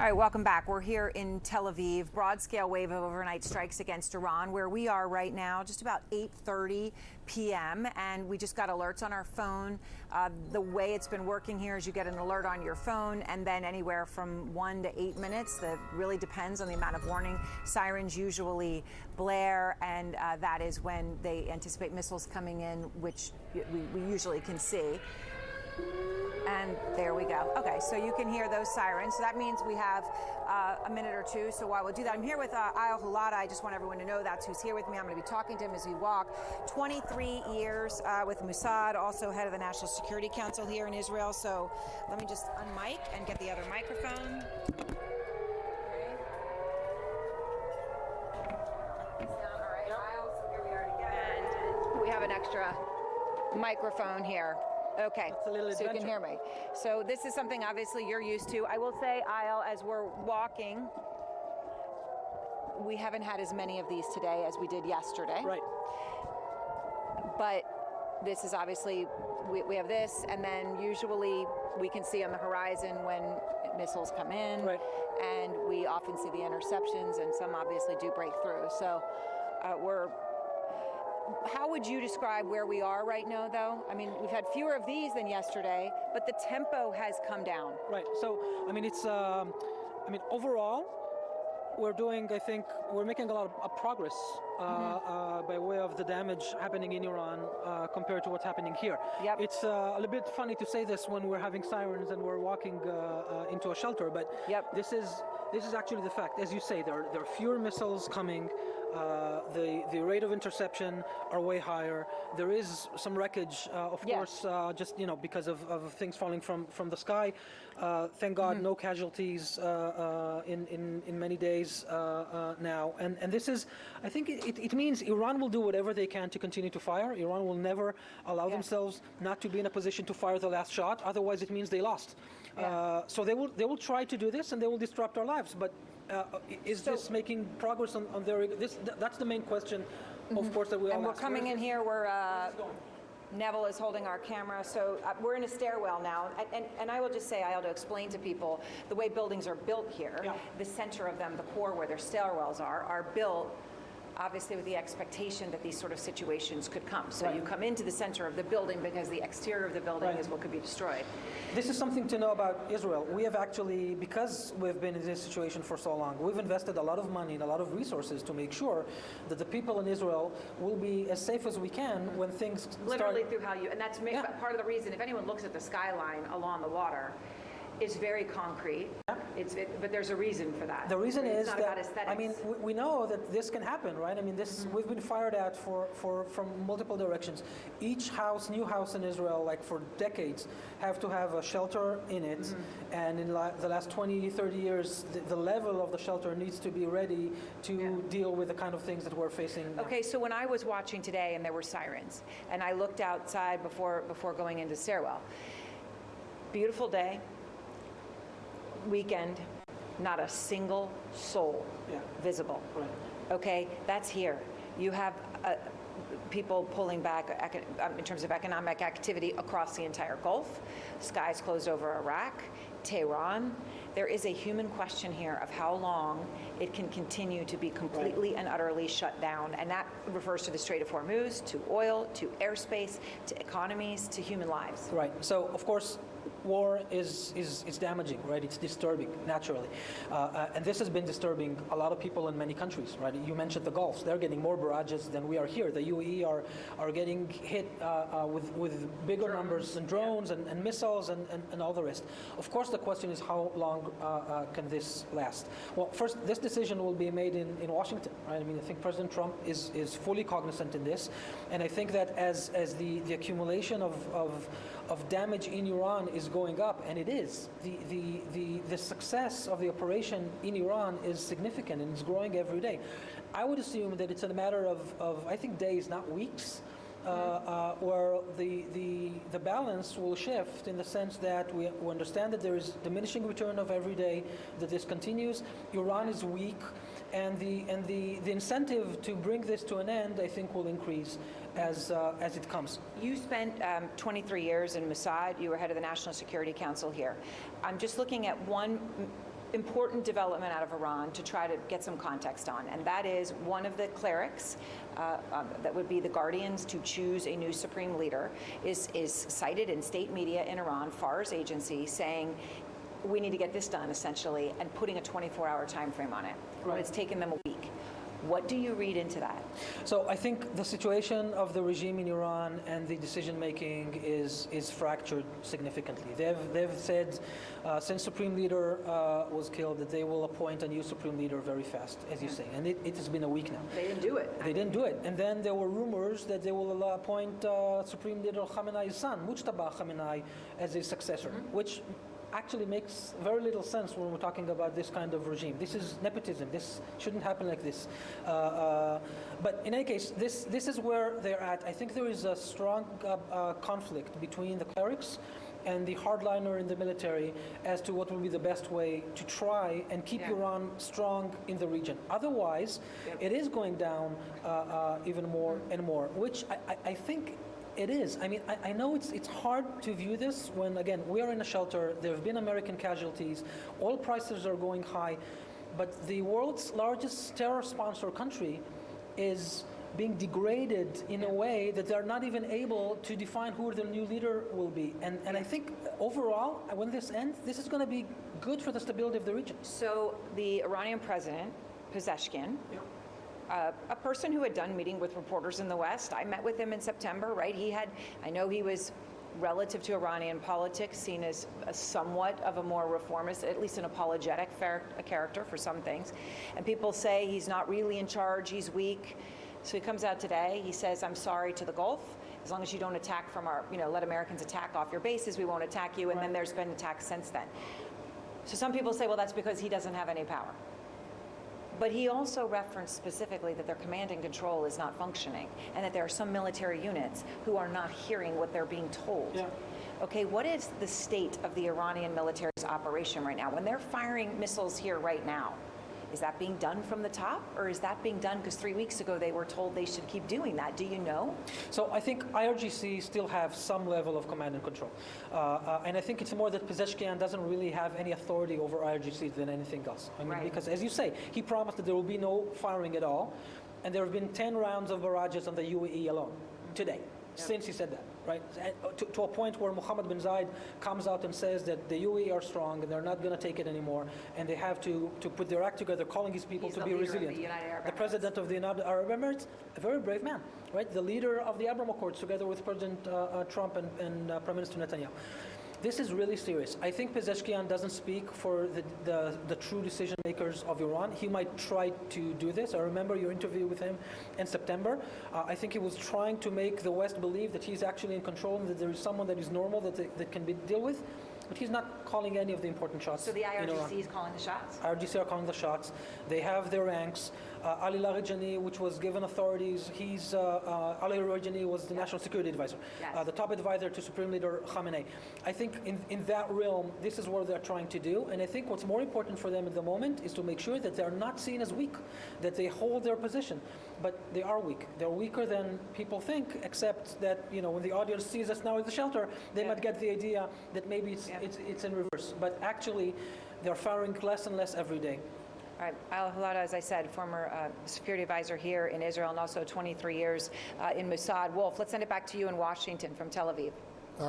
All right, welcome back. We're here in Tel Aviv. Broad-scale wave of overnight strikes against Iran, where we are right now, just about 8:30 p.m., and we just got alerts on our phone. The way it's been working here is you get an alert on your phone, and then anywhere from 1 to 8 minutes. That really depends on the amount of warning. Sirens usually blare, and that is when they anticipate missiles coming in, which we usually can see. And there we go. Okay, so you can hear those sirens. So that means we have a minute or two. So while we'll do that, I'm here with Eyal Hulata. I just want everyone to know that's who's here with me. I'm going to be talking to him as we walk. 23 years with Mossad, also head of the National Security Council here in Israel. So let me just unmic and get the other microphone. All right, Eyal, so here we are together. And we have an extra microphone here. Okay, so you can hear me. So this is something obviously you're used to. I will say, Eyal, as we're walking, we haven't had as many of these today as we did yesterday. Right. But this is obviously, we have this, and then usually we can see on the horizon when missiles come in. Right. And we often see the interceptions, and some obviously do break through. So how would you describe where we are right now, though? I mean, we've had fewer of these than yesterday, but the tempo has come down. Right. So, I mean, it's, overall, we're making a lot of progress by way of the damage happening in Iran compared to what's happening here. Yep. It's a little bit funny to say this when we're having sirens and we're walking into a shelter, but yep. This is actually the fact. As you say, there are fewer missiles coming. The rate of interception are way higher. There is some wreckage, of course, just because of things falling from the sky. Thank God, no casualties in many days now. And this is, I think, it means Iran will do whatever they can to continue to fire. Iran will never allow themselves not to be in a position to fire the last shot. Otherwise, it means they lost. So they will try to do this, and they will disrupt our lives. But is this making progress on their? That's the main question, of course, that we all and we're ask. coming in here. Neville is holding our camera, so we're in a stairwell now. And I will just say, Eyal, to explain to people the way buildings are built here. The center of them, the core where their stairwells are built obviously with the expectation that these sort of situations could come. So you come into the center of the building because the exterior of the building is what could be destroyed. This is something to know about Israel. We have actually, because we've been in this situation for so long, we've invested a lot of money and a lot of resources to make sure that the people in Israel will be as safe as we can when things literally through how you, and that's part of the reason, if anyone looks at the skyline along the water, is very concrete. But there's a reason for that. The reason is not that, about aesthetics. I mean, we know that this can happen, right? I mean, we've been fired at from multiple directions. Each new house in Israel, like for decades, have to have a shelter in it. And in the last 20, 30 years, the level of the shelter needs to be ready to deal with the kind of things that we're facing now. Okay, so when I was watching today and there were sirens, and I looked outside before going into stairwell, beautiful day, weekend, not a single soul visible. Right. Okay, that's here. You have people pulling back in terms of economic activity across the entire Gulf. Skies closed over Iraq, Tehran. There is a human question here of how long it can continue to be completely and utterly shut down. And that refers to the Strait of Hormuz, to oil, to airspace, to economies, to human lives. Right. So, of course, war is damaging, right? It's disturbing, naturally. And this has been disturbing a lot of people in many countries, right? You mentioned the Gulf. They're getting more barrages than we are here. The UAE are getting hit with bigger numbers and drones and missiles and all the rest. Of course, the question is how long can this last? Well, first, this decision will be made in Washington, right? I mean, I think President Trump is fully cognizant in this. And I think that as the accumulation of damage in Iran is going up, and it is. The success of the operation in Iran is significant and it's growing every day. I would assume that it's a matter of I think days, not weeks, where the balance will shift in the sense that we understand that there is diminishing return of every day, that this continues. Iran is weak, and the incentive to bring this to an end, I think, will increase as it comes. You spent 23 years in Mossad. You were head of the National Security Council here. I'm just looking at one important development out of Iran to try to get some context on, and that is one of the clerics that would be the guardians to choose a new supreme leader is cited in state media in Iran, Far's agency, saying we need to get this done essentially, and putting a 24-hour time frame on it. Right. It's taken them a week. What do you read into that? So I think the situation of the regime in Iran and the decision making is fractured significantly. They've said since supreme leader was killed that they will appoint a new supreme leader very fast, as you say, and it has been a week now. They didn't do it. They didn't do it, and then there were rumors that they will appoint supreme leader Khamenei's son, Mujtaba Khamenei, as his successor, which actually makes very little sense when we're talking about this kind of regime. This is nepotism. This shouldn't happen like this. But in any case, this is where they're at. I think there is a strong conflict between the clerics and the hardliner in the military as to what will be the best way to try and keep Iran strong in the region. Otherwise, it is going down even more and more, which I think it is. I mean, I know it's hard to view this when, again, we are in a shelter. There have been American casualties. Oil prices are going high. But the world's largest terror sponsor country is being degraded in a way that they're not even able to define who the new leader will be. And I think overall, when this ends, this is going to be good for the stability of the region. So the Iranian president, Pezeshkian, a person who had done meeting with reporters in the West. I met with him in September, right? I know he was, relative to Iranian politics, seen as a somewhat of a more reformist, at least an apologetic character for some things. And people say he's not really in charge, he's weak. So he comes out today, he says, I'm sorry to the Gulf. As long as you don't attack from our, let Americans attack off your bases, we won't attack you. And then there's been attacks since then. So some people say, well, that's because he doesn't have any power. But he also referenced specifically that their command and control is not functioning, and that there are some military units who are not hearing what they're being told. Yeah. Okay, what is the state of the Iranian military's operation right now? When they're firing missiles here right now, is that being done from the top, or is that being done because 3 weeks ago they were told they should keep doing that? Do you know? So I think IRGC still have some level of command and control. And I think it's more that Pezeshkian doesn't really have any authority over IRGC than anything else. I mean, because as you say, he promised that there will be no firing at all. And there have been 10 rounds of barrages on the UAE alone today, since he said that. Right, to a point where Mohammed bin Zayed comes out and says that the UAE are strong and they're not going to take it anymore, and they have to put their act together, calling his people to be resilient. The president of the United Arab Emirates, a very brave man, right? The leader of the Abraham Accords, together with President Trump and Prime Minister Netanyahu. This is really serious. I think Pezeshkian doesn't speak for the true decision makers of Iran. He might try to do this. I remember your interview with him in September. I think he was trying to make the West believe that he's actually in control and that there is someone that is normal that can be dealt with. But he's not calling any of the important shots. So the IRGC is calling the shots? IRGC are calling the shots. They have their ranks. Ali Larijani, which was given authorities, Ali Larijani was the National Security Advisor, the top advisor to Supreme Leader Khamenei. I think in that realm, this is what they're trying to do. And I think what's more important for them at the moment is to make sure that they're not seen as weak, that they hold their position. But they are weak. They're weaker than people think, except that, when the audience sees us now at the shelter, they might get the idea that maybe it's in reverse. But actually, they're firing less and less every day. All right, Eyal Hulata, as I said, former security advisor here in Israel and also 23 years in Mossad. Wolf, let's send it back to you in Washington from Tel Aviv.